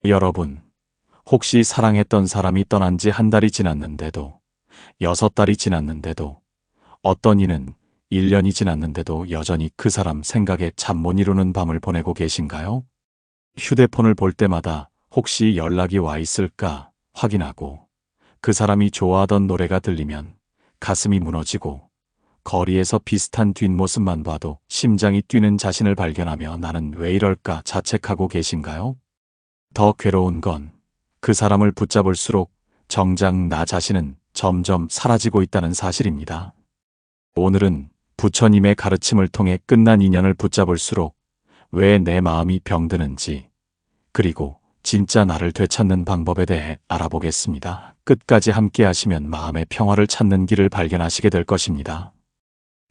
여러분, 혹시 사랑했던 사람이 떠난 지 한 달이 지났는데도, 6달이 지났는데도, 어떤 이는 1년이 지났는데도 여전히 그 사람 생각에 잠 못 이루는 밤을 보내고 계신가요? 휴대폰을 볼 때마다 혹시 연락이 와 있을까 확인하고, 그 사람이 좋아하던 노래가 들리면 가슴이 무너지고, 거리에서 비슷한 뒷모습만 봐도 심장이 뛰는 자신을 발견하며 나는 왜 이럴까 자책하고 계신가요? 더 괴로운 건 그 사람을 붙잡을수록 정작 나 자신은 점점 사라지고 있다는 사실입니다. 오늘은 부처님의 가르침을 통해 끝난 인연을 붙잡을수록 왜 내 마음이 병드는지, 그리고 진짜 나를 되찾는 방법에 대해 알아보겠습니다. 끝까지 함께 하시면 마음의 평화를 찾는 길을 발견하시게 될 것입니다.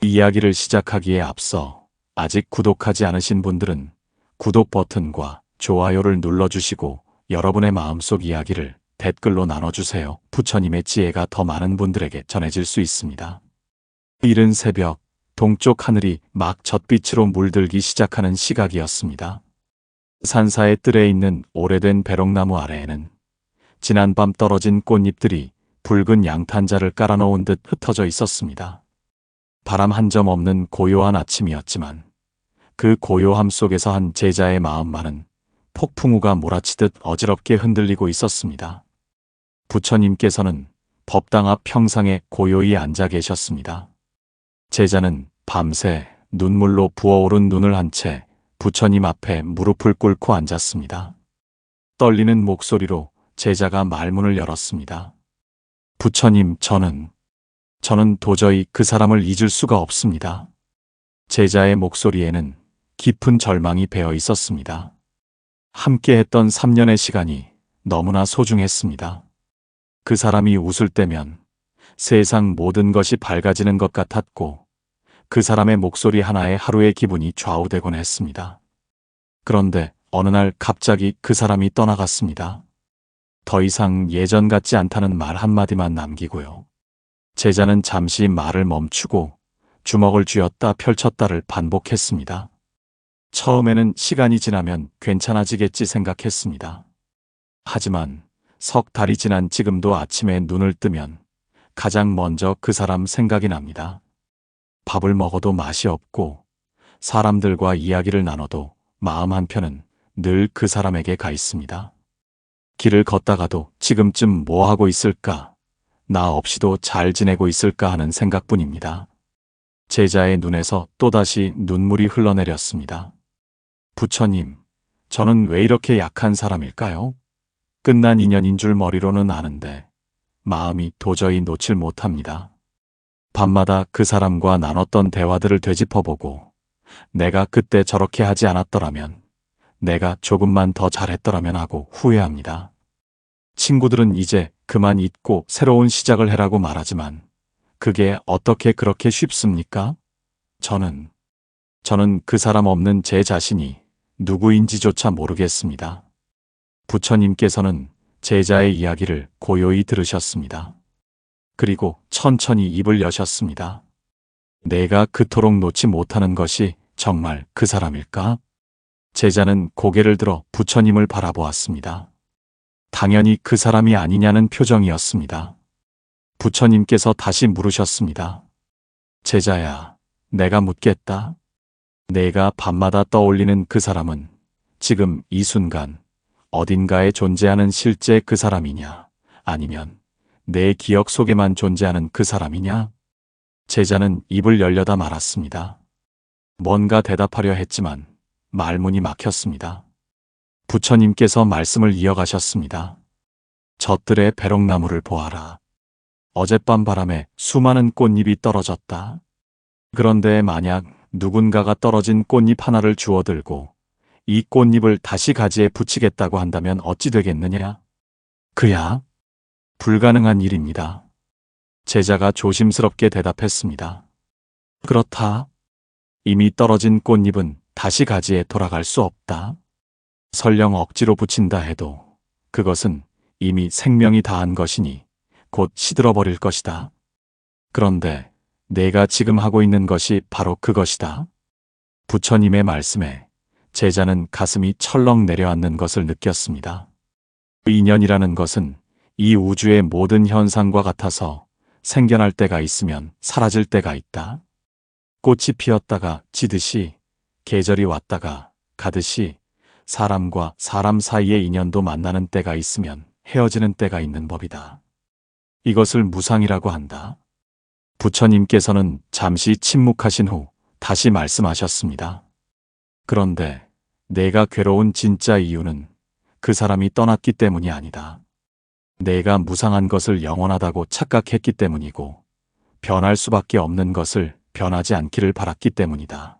이야기를 시작하기에 앞서 아직 구독하지 않으신 분들은 구독 버튼과 좋아요를 눌러주시고 여러분의 마음속 이야기를 댓글로 나눠주세요. 부처님의 지혜가 더 많은 분들에게 전해질 수 있습니다. 이른 새벽, 동쪽 하늘이 막 젖빛으로 물들기 시작하는 시각이었습니다. 산사의 뜰에 있는 오래된 배롱나무 아래에는 지난밤 떨어진 꽃잎들이 붉은 양탄자를 깔아놓은 듯 흩어져 있었습니다. 바람 한 점 없는 고요한 아침이었지만 그 고요함 속에서 한 제자의 마음만은 폭풍우가 몰아치듯 어지럽게 흔들리고 있었습니다. 부처님께서는 법당 앞 평상에 고요히 앉아 계셨습니다. 제자는 밤새 눈물로 부어오른 눈을 한 채 부처님 앞에 무릎을 꿇고 앉았습니다. 떨리는 목소리로 제자가 말문을 열었습니다. 부처님, 저는 도저히 그 사람을 잊을 수가 없습니다. 제자의 목소리에는 깊은 절망이 배어 있었습니다. 함께했던 3년의 시간이 너무나 소중했습니다. 그 사람이 웃을 때면 세상 모든 것이 밝아지는 것 같았고, 그 사람의 목소리 하나에 하루의 기분이 좌우되곤 했습니다. 그런데 어느 날 갑자기 그 사람이 떠나갔습니다. 더 이상 예전 같지 않다는 말 한마디만 남기고요. 제자는 잠시 말을 멈추고 주먹을 쥐었다 펼쳤다를 반복했습니다. 처음에는 시간이 지나면 괜찮아지겠지 생각했습니다. 하지만 석 달이 지난 지금도 아침에 눈을 뜨면 가장 먼저 그 사람 생각이 납니다. 밥을 먹어도 맛이 없고 사람들과 이야기를 나눠도 마음 한편은 늘 그 사람에게 가 있습니다. 길을 걷다가도 지금쯤 뭐 하고 있을까? 나 없이도 잘 지내고 있을까 하는 생각뿐입니다. 제자의 눈에서 또다시 눈물이 흘러내렸습니다. 부처님, 저는 왜 이렇게 약한 사람일까요? 끝난 인연인 줄 머리로는 아는데 마음이 도저히 놓질 못합니다. 밤마다 그 사람과 나눴던 대화들을 되짚어보고 내가 그때 저렇게 하지 않았더라면, 내가 조금만 더 잘했더라면 하고 후회합니다. 친구들은 이제 그만 잊고 새로운 시작을 해라고 말하지만 그게 어떻게 그렇게 쉽습니까? 저는 그 사람 없는 제 자신이 누구인지조차 모르겠습니다. 부처님께서는 제자의 이야기를 고요히 들으셨습니다. 그리고 천천히 입을 여셨습니다. 내가 그토록 놓지 못하는 것이 정말 그 사람일까? 제자는 고개를 들어 부처님을 바라보았습니다. 당연히 그 사람이 아니냐는 표정이었습니다. 부처님께서 다시 물으셨습니다. 제자야, 내가 묻겠다. 내가 밤마다 떠올리는 그 사람은 지금 이 순간 어딘가에 존재하는 실제 그 사람이냐, 아니면 내 기억 속에만 존재하는 그 사람이냐? 제자는 입을 열려다 말았습니다. 뭔가 대답하려 했지만 말문이 막혔습니다. 부처님께서 말씀을 이어가셨습니다. 젖들의 배롱나무를 보아라. 어젯밤 바람에 수많은 꽃잎이 떨어졌다. 그런데 만약 누군가가 떨어진 꽃잎 하나를 주워들고 이 꽃잎을 다시 가지에 붙이겠다고 한다면 어찌 되겠느냐? 그야 불가능한 일입니다. 제자가 조심스럽게 대답했습니다. 그렇다. 이미 떨어진 꽃잎은 다시 가지에 돌아갈 수 없다. 설령 억지로 붙인다 해도 그것은 이미 생명이 다한 것이니 곧 시들어버릴 것이다. 그런데 내가 지금 하고 있는 것이 바로 그것이다. 부처님의 말씀에 제자는 가슴이 철렁 내려앉는 것을 느꼈습니다. 인연이라는 것은 이 우주의 모든 현상과 같아서 생겨날 때가 있으면 사라질 때가 있다. 꽃이 피었다가 지듯이, 계절이 왔다가 가듯이 사람과 사람 사이의 인연도 만나는 때가 있으면 헤어지는 때가 있는 법이다. 이것을 무상이라고 한다. 부처님께서는 잠시 침묵하신 후 다시 말씀하셨습니다. 그런데 내가 괴로운 진짜 이유는 그 사람이 떠났기 때문이 아니다. 내가 무상한 것을 영원하다고 착각했기 때문이고, 변할 수밖에 없는 것을 변하지 않기를 바랐기 때문이다.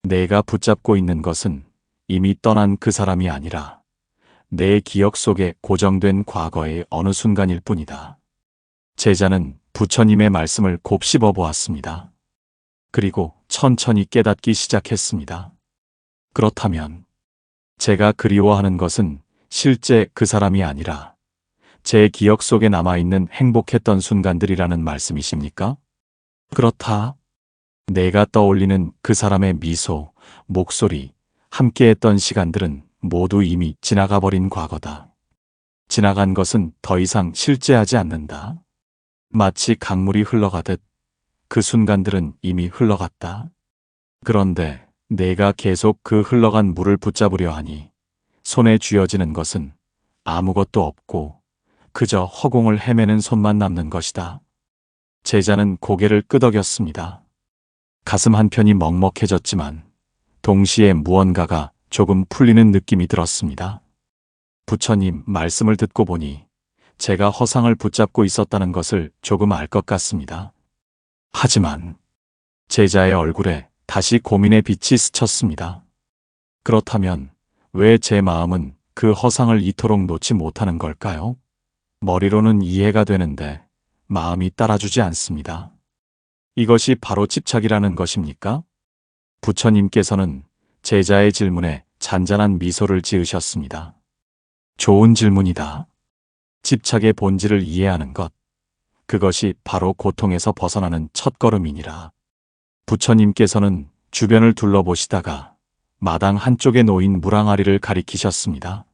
내가 붙잡고 있는 것은 이미 떠난 그 사람이 아니라 내 기억 속에 고정된 과거의 어느 순간일 뿐이다. 제자는 부처님의 말씀을 곱씹어 보았습니다. 그리고 천천히 깨닫기 시작했습니다. 그렇다면 제가 그리워하는 것은 실제 그 사람이 아니라 제 기억 속에 남아있는 행복했던 순간들이라는 말씀이십니까? 그렇다. 내가 떠올리는 그 사람의 미소, 목소리, 함께했던 시간들은 모두 이미 지나가 버린 과거다. 지나간 것은 더 이상 실제하지 않는다. 마치 강물이 흘러가듯 그 순간들은 이미 흘러갔다. 그런데 내가 계속 그 흘러간 물을 붙잡으려 하니 손에 쥐어지는 것은 아무것도 없고 그저 허공을 헤매는 손만 남는 것이다. 제자는 고개를 끄덕였습니다. 가슴 한편이 먹먹해졌지만 동시에 무언가가 조금 풀리는 느낌이 들었습니다. 부처님 말씀을 듣고 보니 제가 허상을 붙잡고 있었다는 것을 조금 알 것 같습니다. 하지만 제자의 얼굴에 다시 고민의 빛이 스쳤습니다. 그렇다면 왜 제 마음은 그 허상을 이토록 놓지 못하는 걸까요? 머리로는 이해가 되는데 마음이 따라주지 않습니다. 이것이 바로 집착이라는 것입니까? 부처님께서는 제자의 질문에 잔잔한 미소를 지으셨습니다. 좋은 질문이다. 집착의 본질을 이해하는 것, 그것이 바로 고통에서 벗어나는 첫걸음이니라. 부처님께서는 주변을 둘러보시다가 마당 한쪽에 놓인 물항아리를 가리키셨습니다.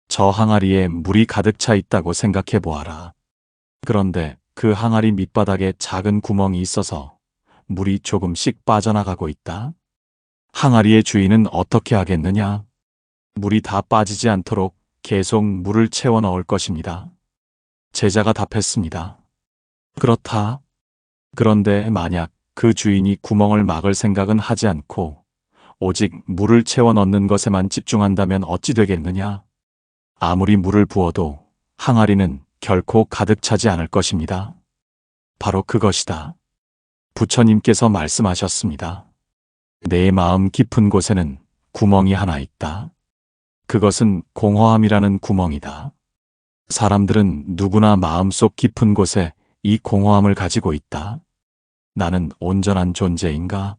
저 항아리에 물이 가득 차 있다고 생각해 보아라. 그런데 그 항아리 밑바닥에 작은 구멍이 있어서 물이 조금씩 빠져나가고 있다. 항아리의 주인은 어떻게 하겠느냐? 물이 다 빠지지 않도록 계속 물을 채워 넣을 것입니다. 제자가 답했습니다. 그렇다. 그런데 만약 그 주인이 구멍을 막을 생각은 하지 않고 오직 물을 채워 넣는 것에만 집중한다면 어찌 되겠느냐? 아무리 물을 부어도 항아리는 결코 가득 차지 않을 것입니다. 바로 그것이다. 부처님께서 말씀하셨습니다. 내 마음 깊은 곳에는 구멍이 하나 있다. 그것은 공허함이라는 구멍이다. 사람들은 누구나 마음속 깊은 곳에 이 공허함을 가지고 있다. 나는 온전한 존재인가?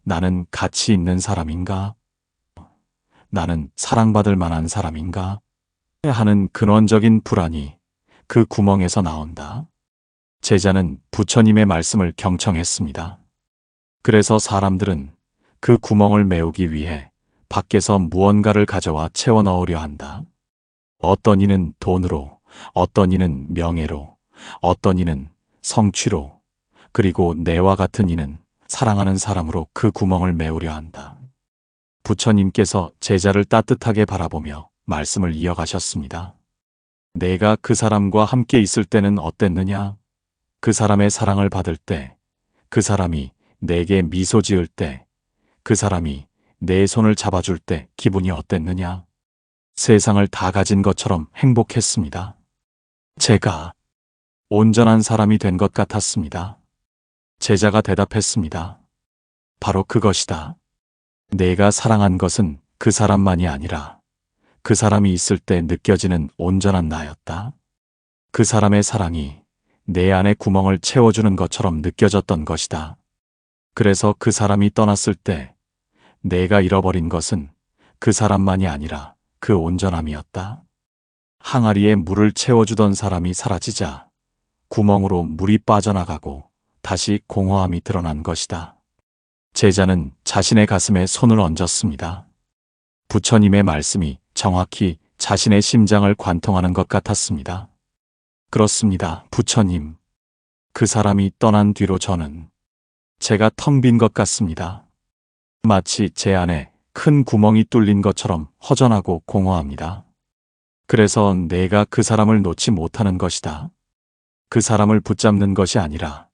나는 가치 있는 사람인가? 나는 사랑받을 만한 사람인가? 하는 근원적인 불안이 그 구멍에서 나온다. 제자는 부처님의 말씀을 경청했습니다. 그래서 사람들은 그 구멍을 메우기 위해 밖에서 무언가를 가져와 채워 넣으려 한다. 어떤 이는 돈으로, 어떤 이는 명예로, 어떤 이는 성취로, 그리고 내와 같은 이는 사랑하는 사람으로 그 구멍을 메우려 한다. 부처님께서 제자를 따뜻하게 바라보며 말씀을 이어가셨습니다. 내가 그 사람과 함께 있을 때는 어땠느냐? 그 사람의 사랑을 받을 때, 그 사람이 내게 미소 지을 때, 그 사람이 내 손을 잡아줄 때 기분이 어땠느냐? 세상을 다 가진 것처럼 행복했습니다. 제가 온전한 사람이 된 것 같았습니다. 제자가 대답했습니다. 바로 그것이다. 내가 사랑한 것은 그 사람만이 아니라 그 사람이 있을 때 느껴지는 온전한 나였다. 그 사람의 사랑이 내 안에 구멍을 채워주는 것처럼 느껴졌던 것이다. 그래서 그 사람이 떠났을 때 내가 잃어버린 것은 그 사람만이 아니라 그 온전함이었다. 항아리에 물을 채워주던 사람이 사라지자 구멍으로 물이 빠져나가고 다시 공허함이 드러난 것이다. 제자는 자신의 가슴에 손을 얹었습니다. 부처님의 말씀이 정확히 자신의 심장을 관통하는 것 같았습니다. 그렇습니다, 부처님. 그 사람이 떠난 뒤로 저는 제가 텅 빈 것 같습니다. 마치 제 안에 큰 구멍이 뚫린 것처럼 허전하고 공허합니다. 그래서 내가 그 사람을 놓지 못하는 것이다. 그 사람을 붙잡는 것이 아니라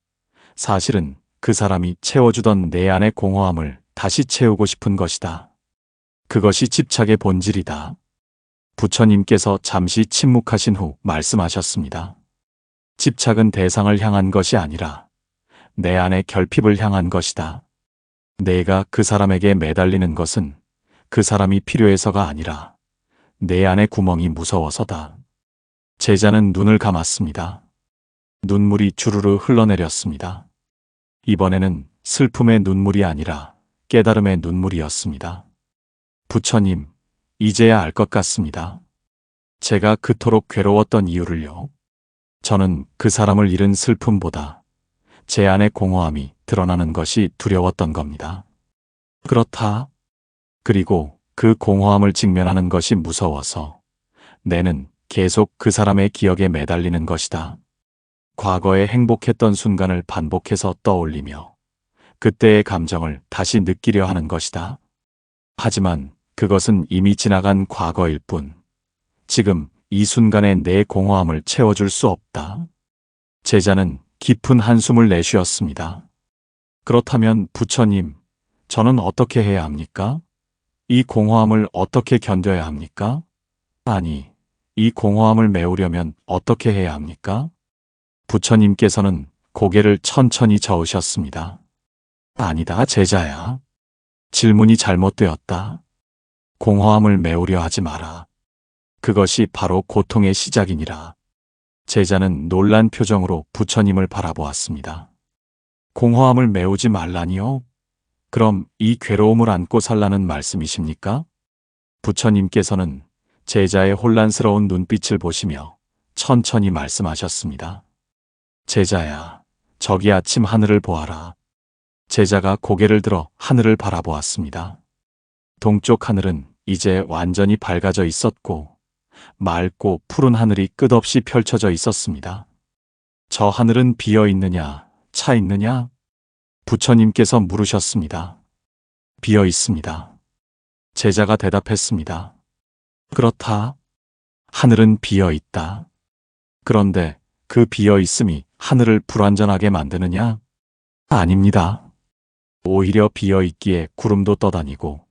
사실은 그 사람이 채워주던 내 안의 공허함을 다시 채우고 싶은 것이다. 그것이 집착의 본질이다. 부처님께서 잠시 침묵하신 후 말씀하셨습니다. 집착은 대상을 향한 것이 아니라 내 안의 결핍을 향한 것이다. 내가 그 사람에게 매달리는 것은 그 사람이 필요해서가 아니라 내 안의 구멍이 무서워서다. 제자는 눈을 감았습니다. 눈물이 주르르 흘러내렸습니다. 이번에는 슬픔의 눈물이 아니라 깨달음의 눈물이었습니다. 부처님, 이제야 알 것 같습니다. 제가 그토록 괴로웠던 이유를요. 저는 그 사람을 잃은 슬픔보다 제 안의 공허함이 드러나는 것이 두려웠던 겁니다. 그렇다. 그리고 그 공허함을 직면하는 것이 무서워서 내는 계속 그 사람의 기억에 매달리는 것이다. 과거에 행복했던 순간을 반복해서 떠올리며 그때의 감정을 다시 느끼려 하는 것이다. 하지만 그것은 이미 지나간 과거일 뿐 지금 이 순간에 내 공허함을 채워줄 수 없다. 제자는 깊은 한숨을 내쉬었습니다. 그렇다면 부처님, 저는 어떻게 해야 합니까? 이 공허함을 어떻게 견뎌야 합니까? 아니, 이 공허함을 메우려면 어떻게 해야 합니까? 부처님께서는 고개를 천천히 저으셨습니다. 아니다, 제자야. 질문이 잘못되었다. 공허함을 메우려 하지 마라. 그것이 바로 고통의 시작이니라. 제자는 놀란 표정으로 부처님을 바라보았습니다. 공허함을 메우지 말라니요? 그럼 이 괴로움을 안고 살라는 말씀이십니까? 부처님께서는 제자의 혼란스러운 눈빛을 보시며 천천히 말씀하셨습니다. 제자야, 저기 아침 하늘을 보아라. 제자가 고개를 들어 하늘을 바라보았습니다. 동쪽 하늘은 이제 완전히 밝아져 있었고 맑고 푸른 하늘이 끝없이 펼쳐져 있었습니다. 저 하늘은 비어 있느냐, 차 있느냐? 부처님께서 물으셨습니다. 비어 있습니다. 제자가 대답했습니다. 그렇다. 하늘은 비어 있다. 그런데 그 비어 있음이 하늘을 불완전하게 만드느냐? 아닙니다. 오히려 비어 있기에 구름도 떠다니고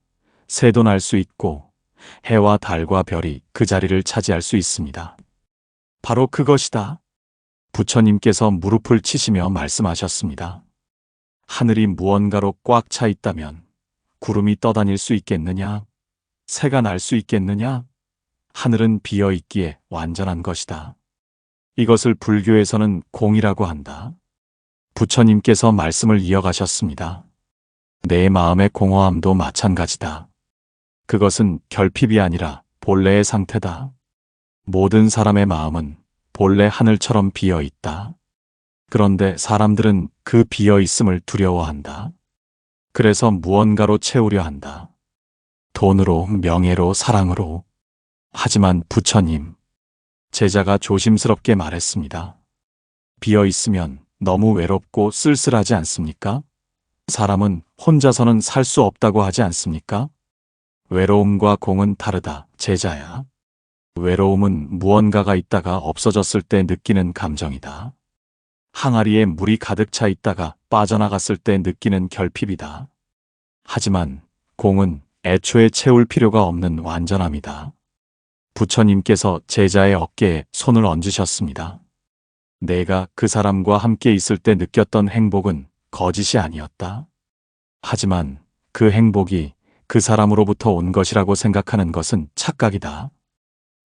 새도 날 수 있고 해와 달과 별이 그 자리를 차지할 수 있습니다. 바로 그것이다. 부처님께서 무릎을 치시며 말씀하셨습니다. 하늘이 무언가로 꽉 차 있다면 구름이 떠다닐 수 있겠느냐? 새가 날 수 있겠느냐? 하늘은 비어 있기에 완전한 것이다. 이것을 불교에서는 공이라고 한다. 부처님께서 말씀을 이어가셨습니다. 내 마음의 공허함도 마찬가지다. 그것은 결핍이 아니라 본래의 상태다. 모든 사람의 마음은 본래 하늘처럼 비어 있다. 그런데 사람들은 그 비어 있음을 두려워한다. 그래서 무언가로 채우려 한다. 돈으로, 명예로, 사랑으로. 하지만 부처님, 제자가 조심스럽게 말했습니다. 비어 있으면 너무 외롭고 쓸쓸하지 않습니까? 사람은 혼자서는 살 수 없다고 하지 않습니까? 외로움과 공은 다르다, 제자야. 외로움은 무언가가 있다가 없어졌을 때 느끼는 감정이다. 항아리에 물이 가득 차 있다가 빠져나갔을 때 느끼는 결핍이다. 하지만 공은 애초에 채울 필요가 없는 완전함이다. 부처님께서 제자의 어깨에 손을 얹으셨습니다. 내가 그 사람과 함께 있을 때 느꼈던 행복은 거짓이 아니었다. 하지만 그 행복이 그 사람으로부터 온 것이라고 생각하는 것은 착각이다.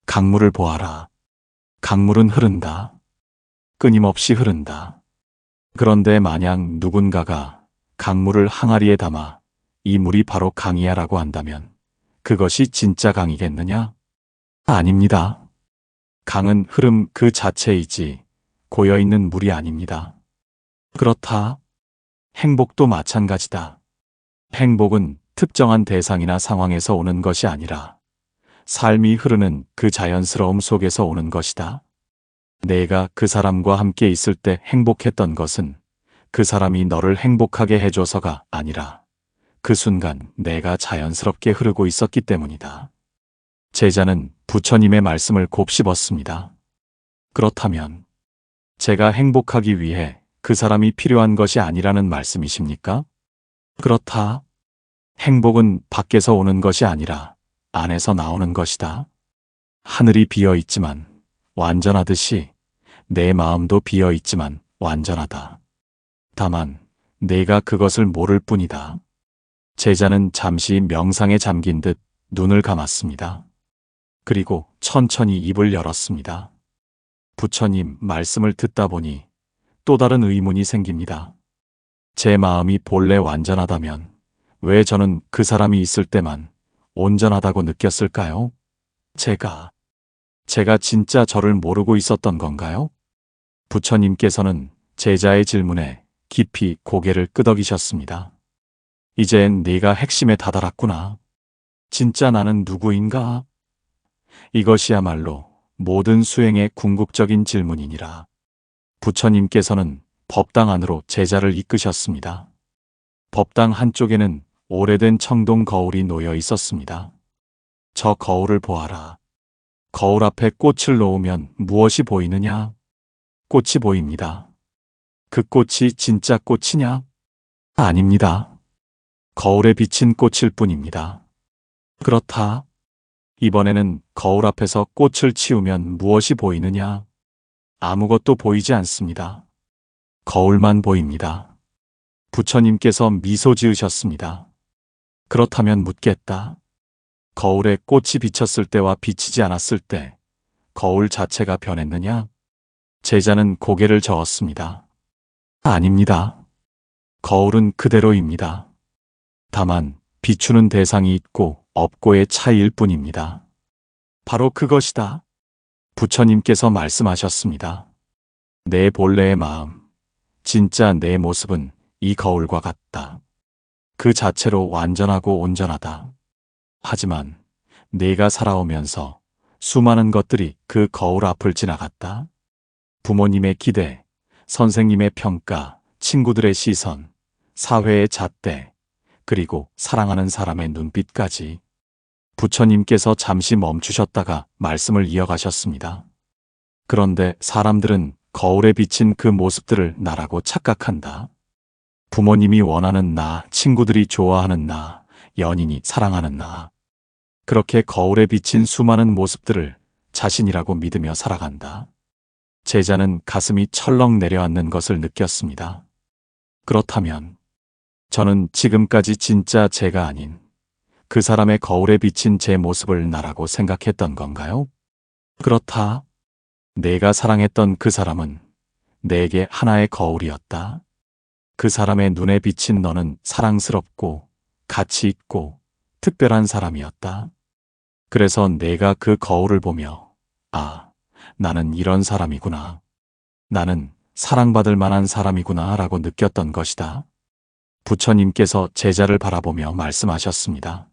강물을 보아라. 강물은 흐른다. 끊임없이 흐른다. 그런데 만약 누군가가 강물을 항아리에 담아 이 물이 바로 강이야라고 한다면 그것이 진짜 강이겠느냐? 아닙니다. 강은 흐름 그 자체이지 고여있는 물이 아닙니다. 그렇다. 행복도 마찬가지다. 행복은 특정한 대상이나 상황에서 오는 것이 아니라 삶이 흐르는 그 자연스러움 속에서 오는 것이다. 내가 그 사람과 함께 있을 때 행복했던 것은 그 사람이 너를 행복하게 해줘서가 아니라 그 순간 내가 자연스럽게 흐르고 있었기 때문이다. 제자는 부처님의 말씀을 곱씹었습니다. 그렇다면 제가 행복하기 위해 그 사람이 필요한 것이 아니라는 말씀이십니까? 그렇다. 행복은 밖에서 오는 것이 아니라 안에서 나오는 것이다. 하늘이 비어 있지만 완전하듯이 내 마음도 비어 있지만 완전하다. 다만 내가 그것을 모를 뿐이다. 제자는 잠시 명상에 잠긴 듯 눈을 감았습니다. 그리고 천천히 입을 열었습니다. 부처님 말씀을 듣다 보니 또 다른 의문이 생깁니다. 제 마음이 본래 완전하다면 왜 저는 그 사람이 있을 때만 온전하다고 느꼈을까요? 제가 진짜 저를 모르고 있었던 건가요? 부처님께서는 제자의 질문에 깊이 고개를 끄덕이셨습니다. 이젠 네가 핵심에 다다랐구나. 진짜 나는 누구인가? 이것이야말로 모든 수행의 궁극적인 질문이니라. 부처님께서는 법당 안으로 제자를 이끄셨습니다. 법당 한쪽에는 오래된 청동 거울이 놓여 있었습니다. 저 거울을 보아라. 거울 앞에 꽃을 놓으면 무엇이 보이느냐? 꽃이 보입니다. 그 꽃이 진짜 꽃이냐? 아닙니다. 거울에 비친 꽃일 뿐입니다. 그렇다. 이번에는 거울 앞에서 꽃을 치우면 무엇이 보이느냐? 아무것도 보이지 않습니다. 거울만 보입니다. 부처님께서 미소 지으셨습니다. 그렇다면 묻겠다. 거울에 꽃이 비쳤을 때와 비치지 않았을 때 거울 자체가 변했느냐? 제자는 고개를 저었습니다. 아닙니다. 거울은 그대로입니다. 다만 비추는 대상이 있고 없고의 차이일 뿐입니다. 바로 그것이다. 부처님께서 말씀하셨습니다. 내 본래의 마음, 진짜 내 모습은 이 거울과 같다. 그 자체로 완전하고 온전하다. 하지만 내가 살아오면서 수많은 것들이 그 거울 앞을 지나갔다. 부모님의 기대, 선생님의 평가, 친구들의 시선, 사회의 잣대, 그리고 사랑하는 사람의 눈빛까지. 부처님께서 잠시 멈추셨다가 말씀을 이어가셨습니다. 그런데 사람들은 거울에 비친 그 모습들을 나라고 착각한다. 부모님이 원하는 나, 친구들이 좋아하는 나, 연인이 사랑하는 나. 그렇게 거울에 비친 수많은 모습들을 자신이라고 믿으며 살아간다. 제자는 가슴이 철렁 내려앉는 것을 느꼈습니다. 그렇다면 저는 지금까지 진짜 제가 아닌 그 사람의 거울에 비친 제 모습을 나라고 생각했던 건가요? 그렇다. 내가 사랑했던 그 사람은 내게 하나의 거울이었다. 그 사람의 눈에 비친 너는 사랑스럽고 가치 있고 특별한 사람이었다. 그래서 내가 그 거울을 보며 아, 나는 이런 사람이구나. 나는 사랑받을 만한 사람이구나 라고 느꼈던 것이다. 부처님께서 제자를 바라보며 말씀하셨습니다.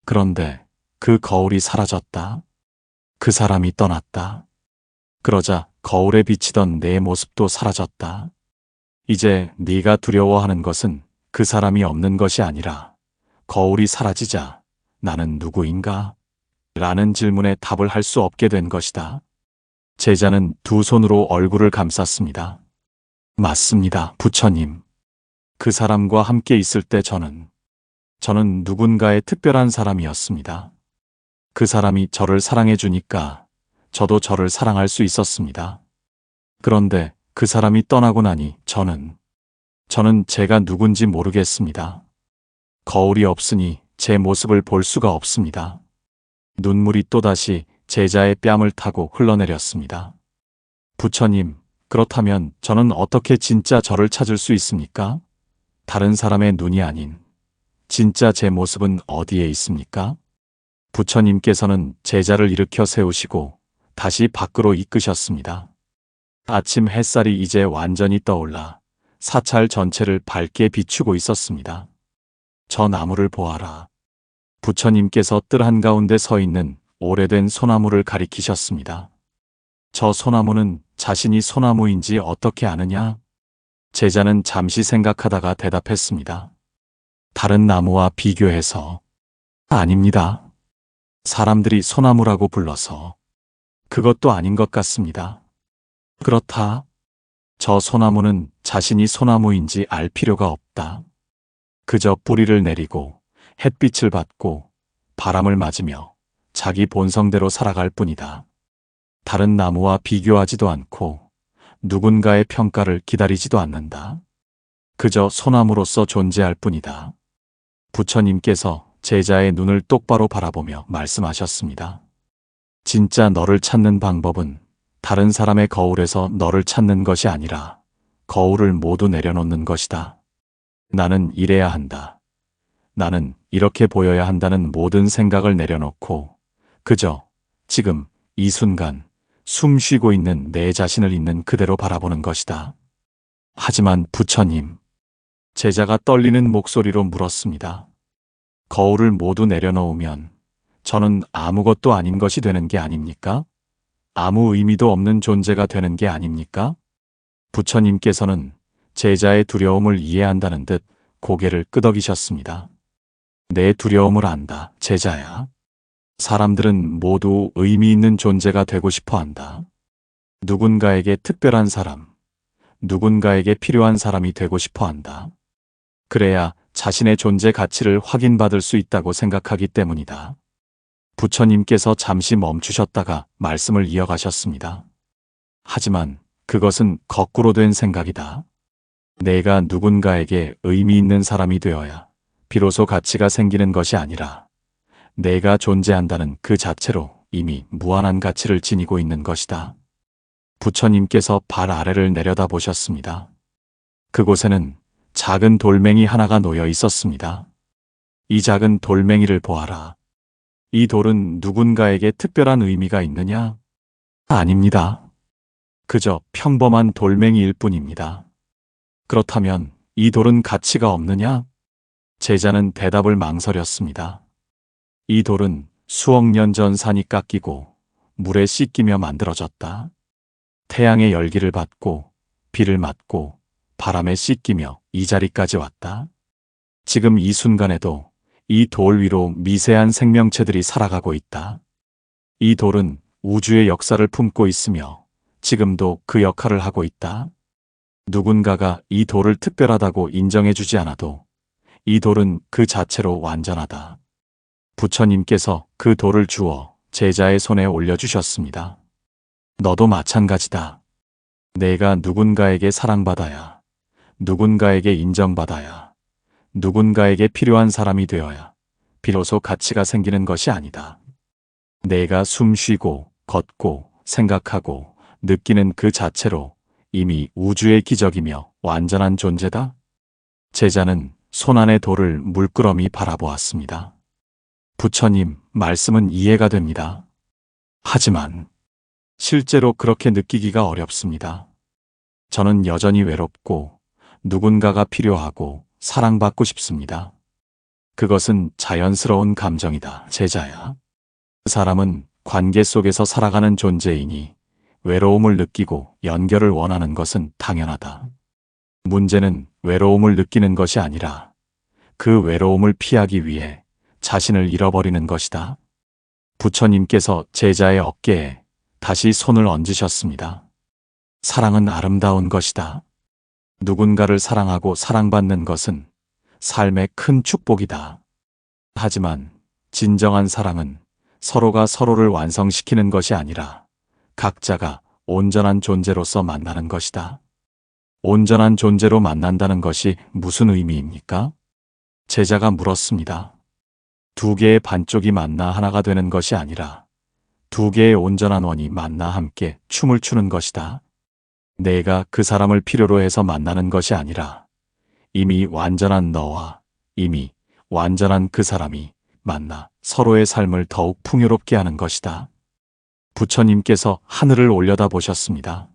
그런데 그 거울이 사라졌다. 그 사람이 떠났다. 그러자 거울에 비치던 내 모습도 사라졌다. 이제 네가 두려워하는 것은 그 사람이 없는 것이 아니라 거울이 사라지자 나는 누구인가? 라는 질문에 답을 할 수 없게 된 것이다. 제자는 두 손으로 얼굴을 감쌌습니다. 맞습니다, 부처님. 그 사람과 함께 있을 때 저는 누군가의 특별한 사람이었습니다. 그 사람이 저를 사랑해 주니까 저도 저를 사랑할 수 있었습니다. 그런데 그 사람이 떠나고 나니 저는 제가 누군지 모르겠습니다. 거울이 없으니 제 모습을 볼 수가 없습니다. 눈물이 또다시 제자의 뺨을 타고 흘러내렸습니다. 부처님, 그렇다면 저는 어떻게 진짜 저를 찾을 수 있습니까? 다른 사람의 눈이 아닌 진짜 제 모습은 어디에 있습니까? 부처님께서는 제자를 일으켜 세우시고 다시 밖으로 이끄셨습니다. 아침 햇살이 이제 완전히 떠올라 사찰 전체를 밝게 비추고 있었습니다. 저 나무를 보아라. 부처님께서 뜰 한가운데 서 있는 오래된 소나무를 가리키셨습니다. 저 소나무는 자신이 소나무인지 어떻게 아느냐? 제자는 잠시 생각하다가 대답했습니다. 다른 나무와 비교해서. 아닙니다. 사람들이 소나무라고 불러서. 그것도 아닌 것 같습니다. 그렇다. 저 소나무는 자신이 소나무인지 알 필요가 없다. 그저 뿌리를 내리고 햇빛을 받고 바람을 맞으며 자기 본성대로 살아갈 뿐이다. 다른 나무와 비교하지도 않고 누군가의 평가를 기다리지도 않는다. 그저 소나무로서 존재할 뿐이다. 부처님께서 제자의 눈을 똑바로 바라보며 말씀하셨습니다. 진짜 너를 찾는 방법은 다른 사람의 거울에서 너를 찾는 것이 아니라 거울을 모두 내려놓는 것이다. 나는 이래야 한다. 나는 이렇게 보여야 한다는 모든 생각을 내려놓고 그저 지금 이 순간 숨 쉬고 있는 내 자신을 있는 그대로 바라보는 것이다. 하지만 부처님, 제자가 떨리는 목소리로 물었습니다. 거울을 모두 내려놓으면 저는 아무것도 아닌 것이 되는 게 아닙니까? 아무 의미도 없는 존재가 되는 게 아닙니까? 부처님께서는 제자의 두려움을 이해한다는 듯 고개를 끄덕이셨습니다. 내 두려움을 안다, 제자야. 사람들은 모두 의미 있는 존재가 되고 싶어 한다. 누군가에게 특별한 사람, 누군가에게 필요한 사람이 되고 싶어 한다. 그래야 자신의 존재 가치를 확인받을 수 있다고 생각하기 때문이다. 부처님께서 잠시 멈추셨다가 말씀을 이어가셨습니다. 하지만 그것은 거꾸로 된 생각이다. 내가 누군가에게 의미 있는 사람이 되어야 비로소 가치가 생기는 것이 아니라 내가 존재한다는 그 자체로 이미 무한한 가치를 지니고 있는 것이다. 부처님께서 발 아래를 내려다 보셨습니다. 그곳에는 작은 돌멩이 하나가 놓여 있었습니다. 이 작은 돌멩이를 보아라. 이 돌은 누군가에게 특별한 의미가 있느냐? 아닙니다. 그저 평범한 돌멩이일 뿐입니다. 그렇다면 이 돌은 가치가 없느냐? 제자는 대답을 망설였습니다. 이 돌은 수억 년 전 산이 깎이고 물에 씻기며 만들어졌다. 태양의 열기를 받고 비를 맞고 바람에 씻기며 이 자리까지 왔다. 지금 이 순간에도 이 돌 위로 미세한 생명체들이 살아가고 있다. 이 돌은 우주의 역사를 품고 있으며 지금도 그 역할을 하고 있다. 누군가가 이 돌을 특별하다고 인정해주지 않아도 이 돌은 그 자체로 완전하다. 부처님께서 그 돌을 주어 제자의 손에 올려주셨습니다. 너도 마찬가지다. 내가 누군가에게 사랑받아야, 누군가에게 인정받아야, 누군가에게 필요한 사람이 되어야 비로소 가치가 생기는 것이 아니다. 내가 숨 쉬고 걷고 생각하고 느끼는 그 자체로 이미 우주의 기적이며 완전한 존재다. 제자는 손안의 돌을 물끄러미 바라보았습니다. 부처님, 말씀은 이해가 됩니다. 하지만 실제로 그렇게 느끼기가 어렵습니다. 저는 여전히 외롭고 누군가가 필요하고 사랑받고 싶습니다. 그것은 자연스러운 감정이다, 제자야. 사람은 관계 속에서 살아가는 존재이니 외로움을 느끼고 연결을 원하는 것은 당연하다. 문제는 외로움을 느끼는 것이 아니라 그 외로움을 피하기 위해 자신을 잃어버리는 것이다. 부처님께서 제자의 어깨에 다시 손을 얹으셨습니다. 사랑은 아름다운 것이다. 누군가를 사랑하고 사랑받는 것은 삶의 큰 축복이다. 하지만 진정한 사랑은 서로가 서로를 완성시키는 것이 아니라 각자가 온전한 존재로서 만나는 것이다. 온전한 존재로 만난다는 것이 무슨 의미입니까? 제자가 물었습니다. 두 개의 반쪽이 만나 하나가 되는 것이 아니라 두 개의 온전한 원이 만나 함께 춤을 추는 것이다. 내가 그 사람을 필요로 해서 만나는 것이 아니라 이미 완전한 너와 이미 완전한 그 사람이 만나 서로의 삶을 더욱 풍요롭게 하는 것이다. 부처님께서 하늘을 올려다 보셨습니다.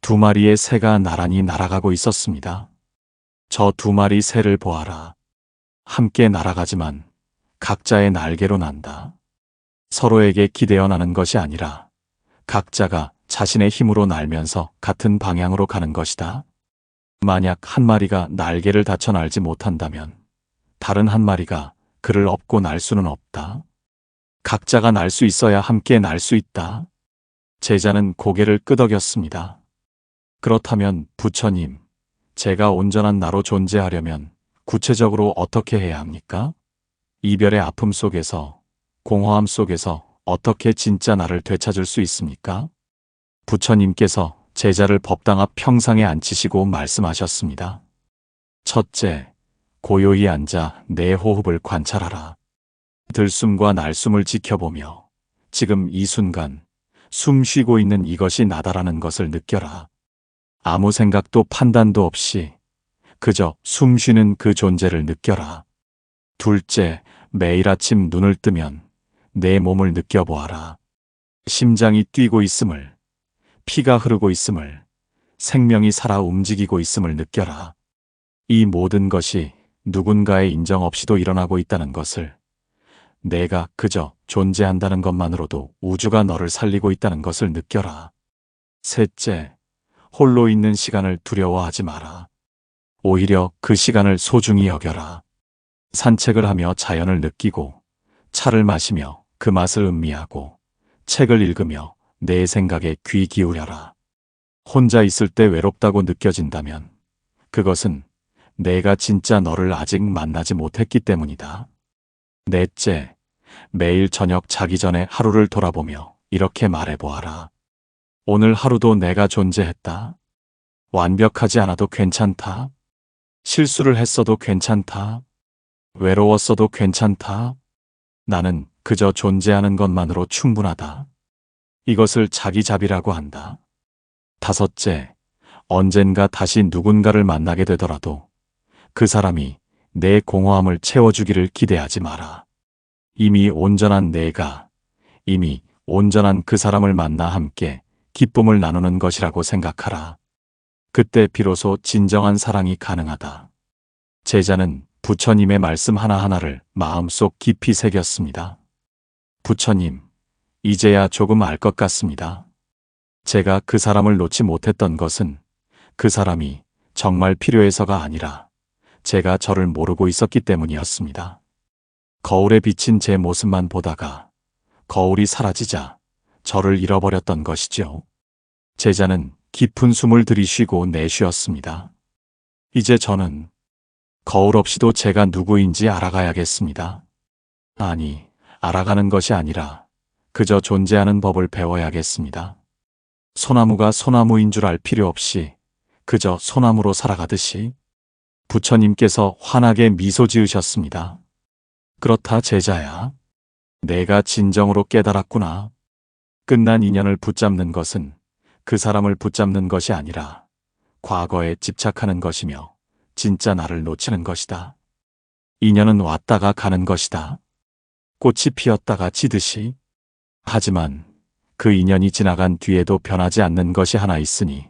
두 마리의 새가 나란히 날아가고 있었습니다. 저 두 마리 새를 보아라. 함께 날아가지만 각자의 날개로 난다. 서로에게 기대어 나는 것이 아니라 각자가 자신의 힘으로 날면서 같은 방향으로 가는 것이다. 만약 한 마리가 날개를 다쳐 날지 못한다면 다른 한 마리가 그를 업고 날 수는 없다. 각자가 날 수 있어야 함께 날 수 있다. 제자는 고개를 끄덕였습니다. 그렇다면 부처님, 제가 온전한 나로 존재하려면 구체적으로 어떻게 해야 합니까? 이별의 아픔 속에서, 공허함 속에서 어떻게 진짜 나를 되찾을 수 있습니까? 부처님께서 제자를 법당 앞 평상에 앉히시고 말씀하셨습니다. 첫째, 고요히 앉아 내 호흡을 관찰하라. 들숨과 날숨을 지켜보며 지금 이 순간 숨 쉬고 있는 이것이 나다라는 것을 느껴라. 아무 생각도 판단도 없이 그저 숨 쉬는 그 존재를 느껴라. 둘째, 매일 아침 눈을 뜨면 내 몸을 느껴보아라. 심장이 뛰고 있음을, 피가 흐르고 있음을, 생명이 살아 움직이고 있음을 느껴라. 이 모든 것이 누군가의 인정 없이도 일어나고 있다는 것을, 내가 그저 존재한다는 것만으로도 우주가 너를 살리고 있다는 것을 느껴라. 셋째, 홀로 있는 시간을 두려워하지 마라. 오히려 그 시간을 소중히 여겨라. 산책을 하며 자연을 느끼고, 차를 마시며 그 맛을 음미하고, 책을 읽으며 내 생각에 귀 기울여라. 혼자 있을 때 외롭다고 느껴진다면 그것은 내가 진짜 너를 아직 만나지 못했기 때문이다. 넷째, 매일 저녁 자기 전에 하루를 돌아보며 이렇게 말해보아라. 오늘 하루도 내가 존재했다. 완벽하지 않아도 괜찮다. 실수를 했어도 괜찮다. 외로웠어도 괜찮다. 나는 그저 존재하는 것만으로 충분하다. 이것을 자기자비라고 한다. 다섯째, 언젠가 다시 누군가를 만나게 되더라도 그 사람이 내 공허함을 채워주기를 기대하지 마라. 이미 온전한 내가, 이미 온전한 그 사람을 만나 함께 기쁨을 나누는 것이라고 생각하라. 그때 비로소 진정한 사랑이 가능하다. 제자는 부처님의 말씀 하나하나를 마음속 깊이 새겼습니다. 부처님, 이제야 조금 알 것 같습니다. 제가 그 사람을 놓지 못했던 것은 그 사람이 정말 필요해서가 아니라 제가 저를 모르고 있었기 때문이었습니다. 거울에 비친 제 모습만 보다가 거울이 사라지자 저를 잃어버렸던 것이죠. 제자는 깊은 숨을 들이쉬고 내쉬었습니다. 이제 저는 거울 없이도 제가 누구인지 알아가야겠습니다. 아니, 알아가는 것이 아니라 그저 존재하는 법을 배워야겠습니다. 소나무가 소나무인 줄 알 필요 없이 그저 소나무로 살아가듯이. 부처님께서 환하게 미소 지으셨습니다. 그렇다 제자야. 내가 진정으로 깨달았구나. 끝난 인연을 붙잡는 것은 그 사람을 붙잡는 것이 아니라 과거에 집착하는 것이며 진짜 나를 놓치는 것이다. 인연은 왔다가 가는 것이다. 꽃이 피었다가 지듯이. 하지만 그 인연이 지나간 뒤에도 변하지 않는 것이 하나 있으니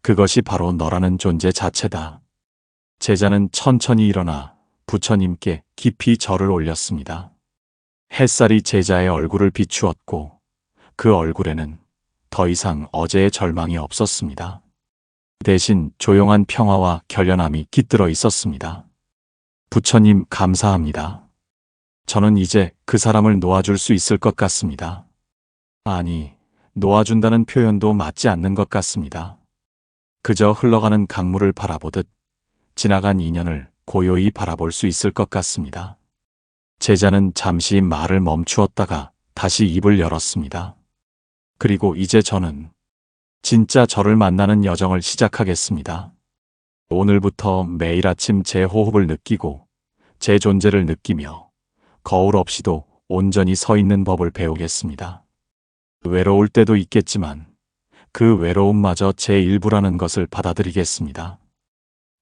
그것이 바로 너라는 존재 자체다. 제자는 천천히 일어나 부처님께 깊이 절을 올렸습니다. 햇살이 제자의 얼굴을 비추었고 그 얼굴에는 더 이상 어제의 절망이 없었습니다. 대신 조용한 평화와 결연함이 깃들어 있었습니다. 부처님 감사합니다. 저는 이제 그 사람을 놓아줄 수 있을 것 같습니다. 아니, 놓아준다는 표현도 맞지 않는 것 같습니다. 그저 흘러가는 강물을 바라보듯 지나간 인연을 고요히 바라볼 수 있을 것 같습니다. 제자는 잠시 말을 멈추었다가 다시 입을 열었습니다. 그리고 이제 저는 진짜 저를 만나는 여정을 시작하겠습니다. 오늘부터 매일 아침 제 호흡을 느끼고 제 존재를 느끼며 거울 없이도 온전히 서 있는 법을 배우겠습니다. 외로울 때도 있겠지만 그 외로움마저 제 일부라는 것을 받아들이겠습니다.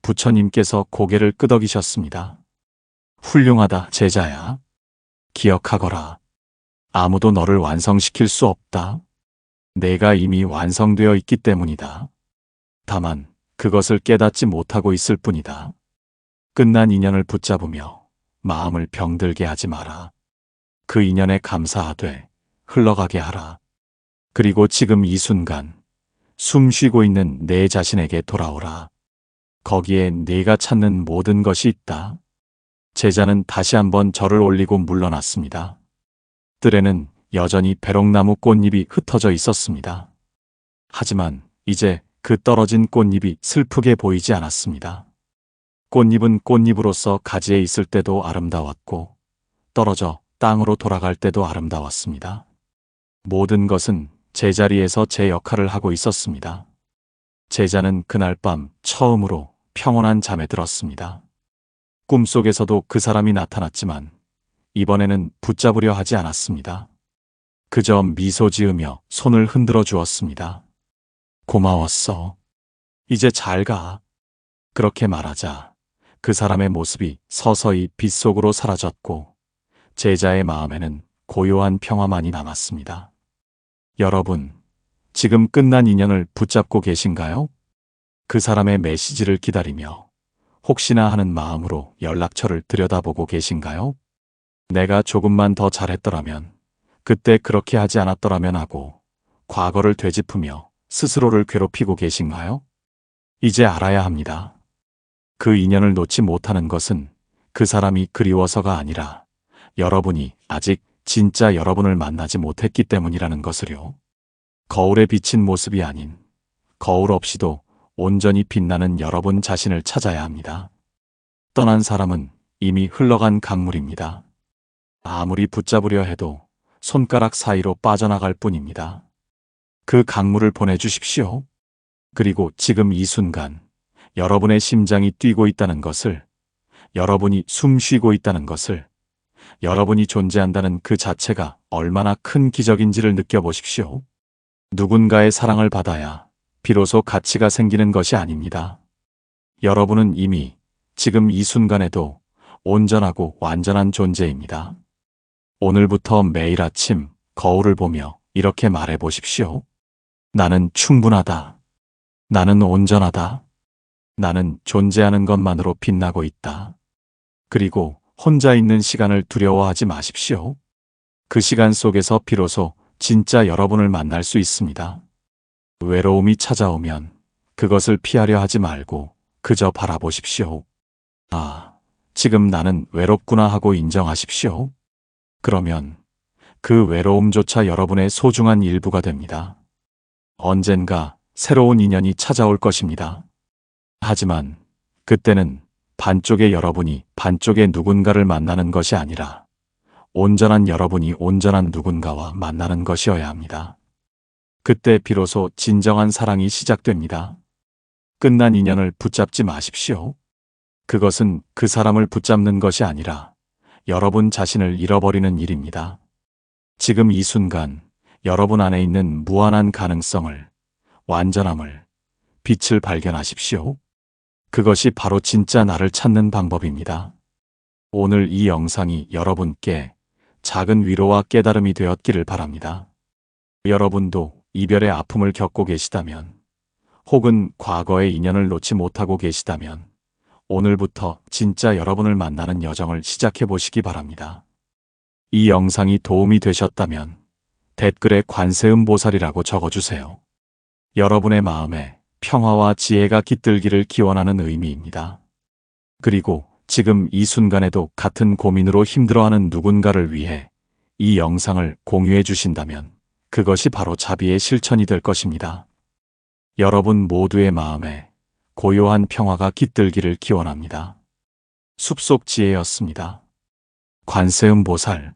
부처님께서 고개를 끄덕이셨습니다. 훌륭하다, 제자야. 기억하거라. 아무도 너를 완성시킬 수 없다. 내가 이미 완성되어 있기 때문이다. 다만 그것을 깨닫지 못하고 있을 뿐이다. 끝난 인연을 붙잡으며 마음을 병들게 하지 마라. 그 인연에 감사하되 흘러가게 하라. 그리고 지금 이 순간 숨 쉬고 있는 내 자신에게 돌아오라. 거기에 네가 찾는 모든 것이 있다. 제자는 다시 한번 절을 올리고 물러났습니다. 뜰에는 여전히 배롱나무 꽃잎이 흩어져 있었습니다. 하지만 이제 그 떨어진 꽃잎이 슬프게 보이지 않았습니다. 꽃잎은 꽃잎으로서 가지에 있을 때도 아름다웠고 떨어져 땅으로 돌아갈 때도 아름다웠습니다. 모든 것은 제자리에서 제 역할을 하고 있었습니다. 제자는 그날 밤 처음으로 평온한 잠에 들었습니다. 꿈속에서도 그 사람이 나타났지만 이번에는 붙잡으려 하지 않았습니다. 그저 미소 지으며 손을 흔들어 주었습니다. 고마웠어. 이제 잘 가. 그렇게 말하자 그 사람의 모습이 서서히 빛 속으로 사라졌고 제자의 마음에는 고요한 평화만이 남았습니다. 여러분, 지금 끝난 인연을 붙잡고 계신가요? 그 사람의 메시지를 기다리며 혹시나 하는 마음으로 연락처를 들여다보고 계신가요? 내가 조금만 더 잘했더라면, 그때 그렇게 하지 않았더라면 하고 과거를 되짚으며 스스로를 괴롭히고 계신가요? 이제 알아야 합니다. 그 인연을 놓지 못하는 것은 그 사람이 그리워서가 아니라 여러분이 아직 진짜 여러분을 만나지 못했기 때문이라는 것을요. 거울에 비친 모습이 아닌 거울 없이도 온전히 빛나는 여러분 자신을 찾아야 합니다. 떠난 사람은 이미 흘러간 강물입니다. 아무리 붙잡으려 해도 손가락 사이로 빠져나갈 뿐입니다. 그 강물을 보내주십시오. 그리고 지금 이 순간 여러분의 심장이 뛰고 있다는 것을, 여러분이 숨 쉬고 있다는 것을, 여러분이 존재한다는 그 자체가 얼마나 큰 기적인지를 느껴보십시오. 누군가의 사랑을 받아야 비로소 가치가 생기는 것이 아닙니다. 여러분은 이미 지금 이 순간에도 온전하고 완전한 존재입니다. 오늘부터 매일 아침 거울을 보며 이렇게 말해 보십시오. 나는 충분하다. 나는 온전하다. 나는 존재하는 것만으로 빛나고 있다. 그리고 혼자 있는 시간을 두려워하지 마십시오. 그 시간 속에서 비로소 진짜 여러분을 만날 수 있습니다. 외로움이 찾아오면 그것을 피하려 하지 말고 그저 바라보십시오. 아, 지금 나는 외롭구나 하고 인정하십시오. 그러면 그 외로움조차 여러분의 소중한 일부가 됩니다. 언젠가 새로운 인연이 찾아올 것입니다. 하지만 그때는 반쪽의 여러분이 반쪽의 누군가를 만나는 것이 아니라 온전한 여러분이 온전한 누군가와 만나는 것이어야 합니다. 그때 비로소 진정한 사랑이 시작됩니다. 끝난 인연을 붙잡지 마십시오. 그것은 그 사람을 붙잡는 것이 아니라 여러분 자신을 잃어버리는 일입니다. 지금 이 순간 여러분 안에 있는 무한한 가능성을, 완전함을, 빛을 발견하십시오. 그것이 바로 진짜 나를 찾는 방법입니다. 오늘 이 영상이 여러분께 작은 위로와 깨달음이 되었기를 바랍니다. 여러분도 이별의 아픔을 겪고 계시다면, 혹은 과거의 인연을 놓지 못하고 계시다면, 오늘부터 진짜 여러분을 만나는 여정을 시작해 보시기 바랍니다. 이 영상이 도움이 되셨다면 댓글에 관세음보살이라고 적어주세요. 여러분의 마음에 평화와 지혜가 깃들기를 기원하는 의미입니다. 그리고 지금 이 순간에도 같은 고민으로 힘들어하는 누군가를 위해 이 영상을 공유해 주신다면 그것이 바로 자비의 실천이 될 것입니다. 여러분 모두의 마음에 고요한 평화가 깃들기를 기원합니다. 숲속 지혜였습니다. 관세음보살